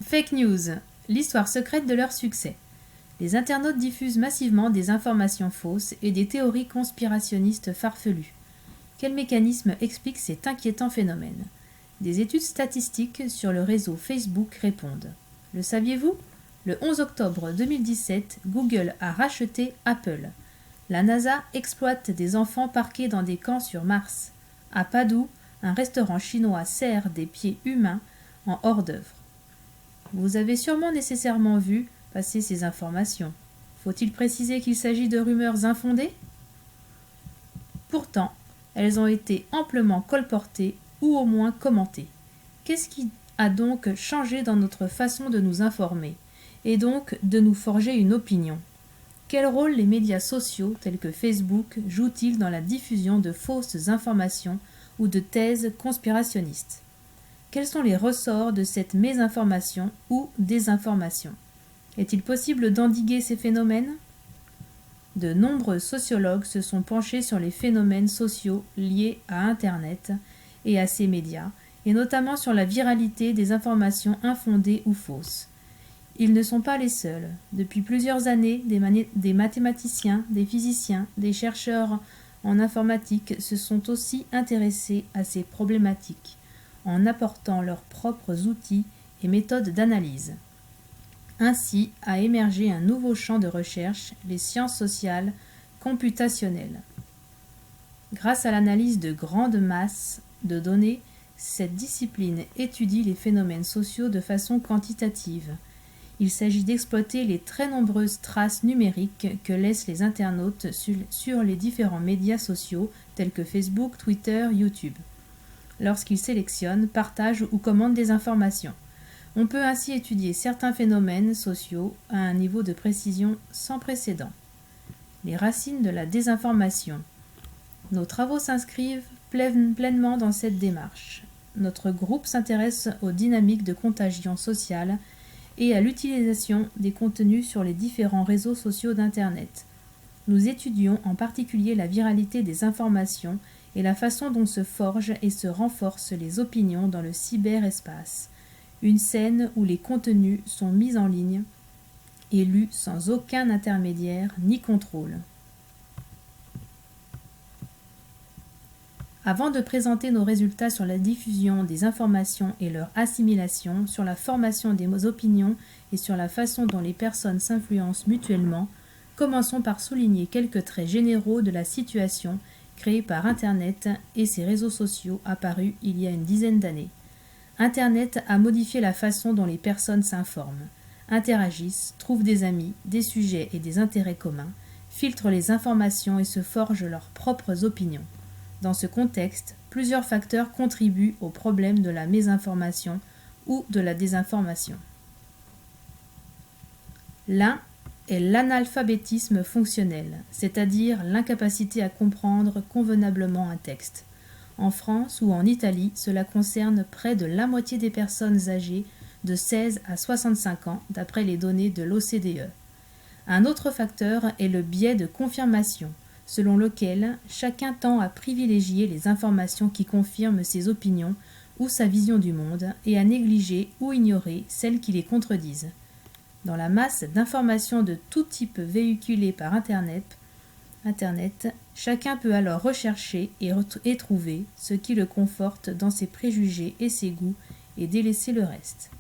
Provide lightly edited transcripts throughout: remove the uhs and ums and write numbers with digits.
Fake news, l'histoire secrète de leur succès. Les internautes diffusent massivement des informations fausses et des théories conspirationnistes farfelues. Quel mécanisme explique cet inquiétant phénomène? Des études statistiques sur le réseau Facebook répondent. Le saviez-vous? Le 11 octobre 2017, Google a racheté Apple. La NASA exploite des enfants parqués dans des camps sur Mars. À Padoue, un restaurant chinois sert des pieds humains en hors-d'œuvre. Vous avez sûrement nécessairement vu passer ces informations. Faut-il préciser qu'il s'agit de rumeurs infondées? Pourtant, elles ont été amplement colportées ou au moins commentées. Qu'est-ce qui a donc changé dans notre façon de nous informer et donc de nous forger une opinion? Quel rôle les médias sociaux tels que Facebook jouent-ils dans la diffusion de fausses informations ou de thèses conspirationnistes? Quels sont les ressorts de cette mésinformation ou désinformation? Est-il possible d'endiguer ces phénomènes? De nombreux sociologues se sont penchés sur les phénomènes sociaux liés à Internet et à ces médias, et notamment sur la viralité des informations infondées ou fausses. Ils ne sont pas les seuls. Depuis plusieurs années, des mathématiciens, des physiciens, des chercheurs en informatique se sont aussi intéressés à ces problématiques, en apportant leurs propres outils et méthodes d'analyse. Ainsi a émergé un nouveau champ de recherche, les sciences sociales computationnelles. Grâce à l'analyse de grandes masses de données, cette discipline étudie les phénomènes sociaux de façon quantitative. Il s'agit d'exploiter les très nombreuses traces numériques que laissent les internautes sur les différents médias sociaux tels que Facebook, Twitter, YouTube, lorsqu'ils sélectionnent, partagent ou commentent des informations. On peut ainsi étudier certains phénomènes sociaux à un niveau de précision sans précédent. Les racines de la désinformation. Nos travaux s'inscrivent pleinement dans cette démarche. Notre groupe s'intéresse aux dynamiques de contagion sociale et à l'utilisation des contenus sur les différents réseaux sociaux d'Internet. Nous étudions en particulier la viralité des informations et la façon dont se forgent et se renforcent les opinions dans le cyberespace, une scène où les contenus sont mis en ligne et lus sans aucun intermédiaire ni contrôle. Avant de présenter nos résultats sur la diffusion des informations et leur assimilation, sur la formation des opinions et sur la façon dont les personnes s'influencent mutuellement, commençons par souligner quelques traits généraux de la situation créée par Internet et ses réseaux sociaux apparus il y a une dizaine d'années. Internet a modifié la façon dont les personnes s'informent, interagissent, trouvent des amis, des sujets et des intérêts communs, filtrent les informations et se forgent leurs propres opinions. Dans ce contexte, plusieurs facteurs contribuent au problème de la mésinformation ou de la désinformation. L'un est l'analphabétisme fonctionnel, c'est-à-dire l'incapacité à comprendre convenablement un texte. En France ou en Italie, cela concerne près de la moitié des personnes âgées de 16 à 65 ans, d'après les données de l'OCDE. Un autre facteur est le biais de confirmation, selon lequel chacun tend à privilégier les informations qui confirment ses opinions ou sa vision du monde et à négliger ou ignorer celles qui les contredisent. Dans la masse d'informations de tout type véhiculées par Internet, chacun peut alors rechercher et trouver ce qui le conforte dans ses préjugés et ses goûts et délaisser le reste.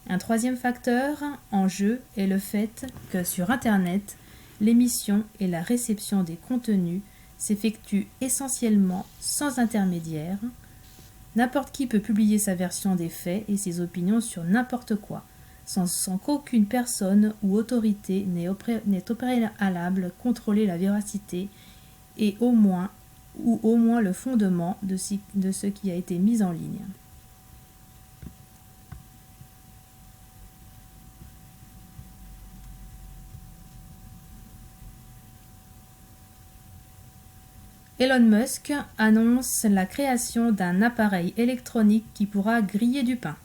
Un troisième facteur en jeu est le fait que sur Internet, l'émission et la réception des contenus s'effectuent essentiellement sans intermédiaire. N'importe qui peut publier sa version des faits et ses opinions sur n'importe quoi, sans qu'aucune personne ou autorité n'ait au préalable contrôlé la véracité et au moins le fondement de ce qui a été mis en ligne. Elon Musk annonce la création d'un appareil électronique qui pourra griller du pain.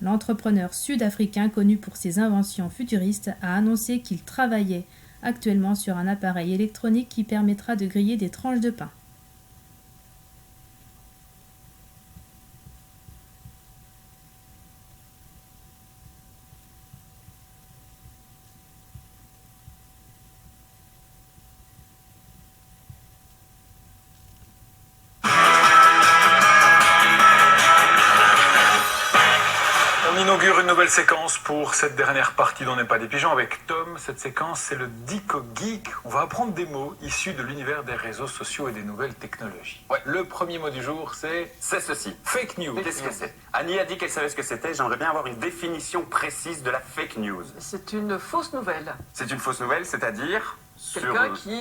L'entrepreneur sud-africain connu pour ses inventions futuristes a annoncé qu'il travaillait actuellement sur un appareil électronique qui permettra de griller des tranches de pain. inaugure une nouvelle séquence pour cette dernière partie d'On n'est pas des pigeons avec Tom. Cette séquence, c'est le Dico Geek. On va apprendre des mots issus de l'univers des réseaux sociaux et des nouvelles technologies. Ouais. Le premier mot du jour, c'est ceci. fake news. Qu'est-ce que c'est? Annie a dit qu'elle savait ce que c'était. J'aimerais bien avoir une définition précise de la fake news. C'est une fausse nouvelle. C'est une fausse nouvelle, c'est-à-dire Quelqu'un qui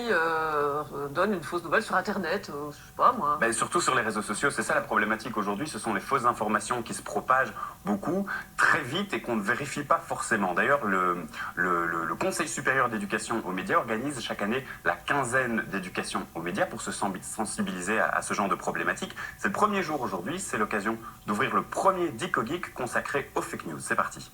donne une fausse nouvelle sur Internet, je sais pas moi. Ben, surtout sur les réseaux sociaux, c'est ça la problématique aujourd'hui. Ce sont les fausses informations qui se propagent beaucoup, très vite et qu'on ne vérifie pas forcément. D'ailleurs, le Conseil supérieur d'éducation aux médias organise chaque année la quinzaine d'éducation aux médias pour se sensibiliser à ce genre de problématiques. C'est le premier jour aujourd'hui, c'est l'occasion d'ouvrir le premier Dico Geek consacré aux fake news. C'est parti.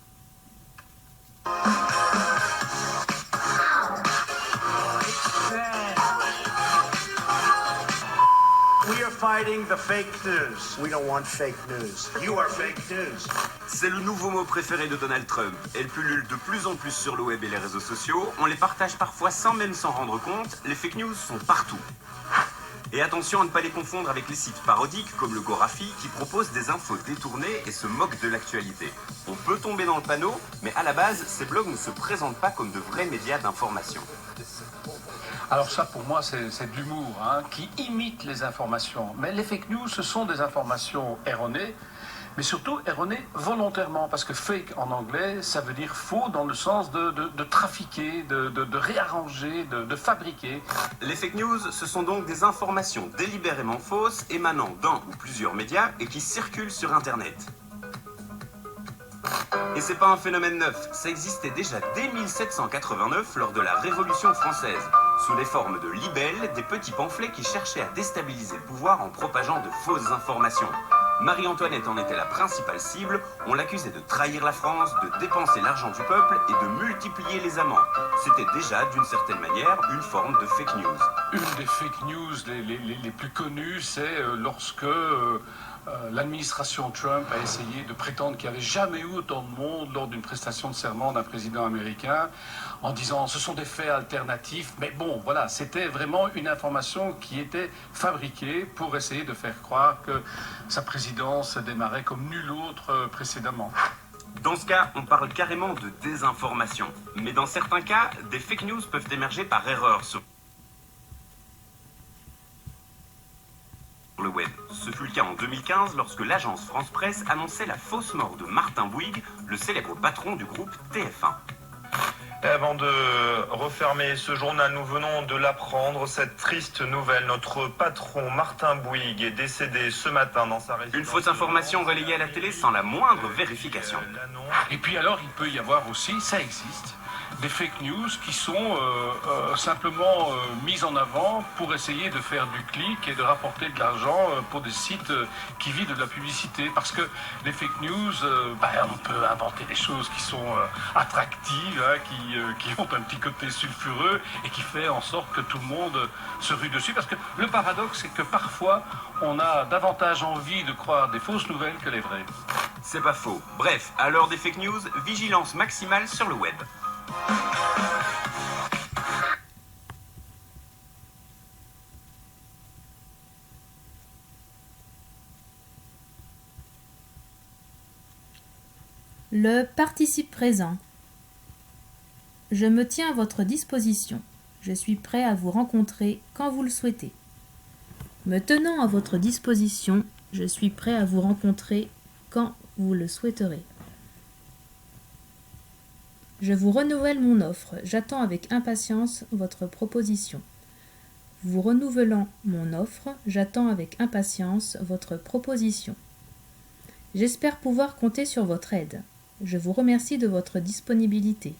We are fighting the fake news. We don't want fake news. You are fake news. C'est le nouveau mot préféré de Donald Trump. Elle pullule de plus en plus sur le web et les réseaux sociaux. On les partage parfois sans même s'en rendre compte. Les fake news sont partout. Et attention à ne pas les confondre avec les sites parodiques comme le Gorafi qui proposent des infos détournées et se moquent de l'actualité. On peut tomber dans le panneau, mais à la base, ces blogs ne se présentent pas comme de vrais médias d'information. Alors ça, pour moi, c'est de l'humour qui imite les informations. Mais les fake news, ce sont des informations erronées, mais surtout erronées volontairement, parce que fake en anglais, ça veut dire faux dans le sens de trafiquer, de réarranger, de fabriquer. Les fake news, ce sont donc des informations délibérément fausses émanant d'un ou plusieurs médias et qui circulent sur Internet. Et c'est pas un phénomène neuf, ça existait déjà dès 1789 lors de la Révolution française, sous les formes de libelles, des petits pamphlets qui cherchaient à déstabiliser le pouvoir en propageant de fausses informations. Marie-Antoinette en était la principale cible, on l'accusait de trahir la France, de dépenser l'argent du peuple et de multiplier les amants. C'était déjà, d'une certaine manière, une forme de fake news. Une des fake news les plus connues, c'est lorsque l'administration Trump a essayé de prétendre qu'il n'y avait jamais eu autant de monde lors d'une prestation de serment d'un président américain, en disant ce sont des faits alternatifs. Mais bon, voilà, c'était vraiment une information qui était fabriquée pour essayer de faire croire que sa présidence démarrait comme nulle autre précédemment. Dans ce cas, on parle carrément de désinformation. Mais dans certains cas, des fake news peuvent émerger par erreur sur le web. Ce fut le cas en 2015 lorsque l'agence France Presse annonçait la fausse mort de Martin Bouygues, le célèbre patron du groupe TF1. Et avant de refermer ce journal, nous venons de l'apprendre, cette triste nouvelle. Notre patron Martin Bouygues est décédé ce matin dans sa résidence. Une fausse information relayée à la télé sans la moindre vérification. Et puis alors, il peut y avoir aussi, ça existe, des fake news qui sont simplement mises en avant pour essayer de faire du clic et de rapporter de l'argent pour des sites qui vivent de la publicité. Parce que les fake news, on peut inventer des choses qui sont attractives, qui ont un petit côté sulfureux et qui fait en sorte que tout le monde se rue dessus. Parce que le paradoxe, c'est que parfois, on a davantage envie de croire des fausses nouvelles que les vraies. C'est pas faux. Bref, à l'heure des fake news, vigilance maximale sur le web. Le participe présent. Je me tiens à votre disposition. Je suis prêt à vous rencontrer quand vous le souhaitez. Me tenant à votre disposition, je suis prêt à vous rencontrer quand vous le souhaiterez. Je vous renouvelle mon offre. J'attends avec impatience votre proposition. Vous renouvelant mon offre, j'attends avec impatience votre proposition. J'espère pouvoir compter sur votre aide. Je vous remercie de votre disponibilité.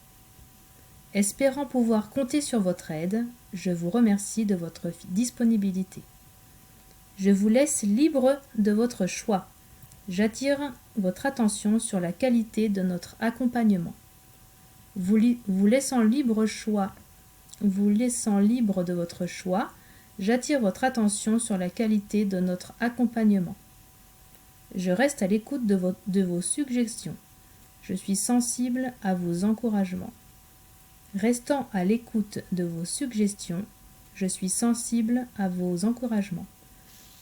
Espérant pouvoir compter sur votre aide, je vous remercie de votre disponibilité. Je vous laisse libre de votre choix. J'attire votre attention sur la qualité de notre accompagnement. Vous laissant libre de votre choix, j'attire votre attention sur la qualité de notre accompagnement. Je reste à l'écoute de vos suggestions. Je suis sensible à vos encouragements. Restant à l'écoute de vos suggestions, je suis sensible à vos encouragements.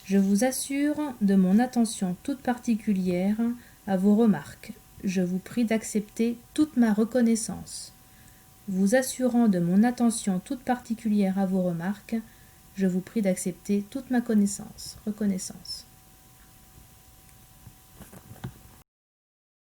Je vous assure de mon attention toute particulière à vos remarques. je vous prie d'accepter toute ma reconnaissance. Vous assurant de mon attention toute particulière à vos remarques, je vous prie d'accepter toute ma reconnaissance.